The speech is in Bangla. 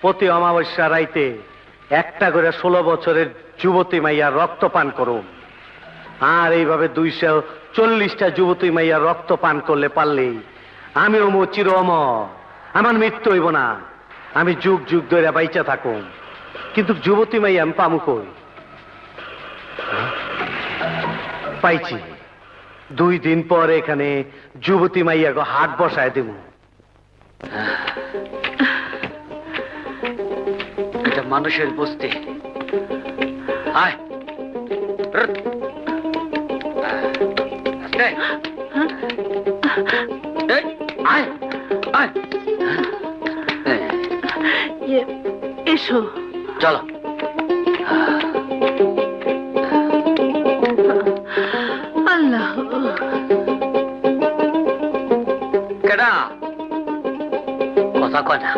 প্রতি অমাবস্যা রাইতে একটা করে 16 বছরের যুবতী মাইয়া রক্ত পান করো, আর এইভাবে 240টা যুবতী মাইয়া রক্ত পান করলে পারলেই আমি অমর চির অমর, আমার মৃত্যু হইব না, আমি যুগ যুগ ধরে বাইচা থাকুম। কিন্তু যুবতী মাইয়া আমি পামু কই? পাইছি, 2 দিন পর এখানে যুবতী মাইয়া হাট বসায় দেব। এটা মানুষের বস্তি। আয় আয় আয়, এসো। চলো। আল্লাহ, কেডা কথা কয় না?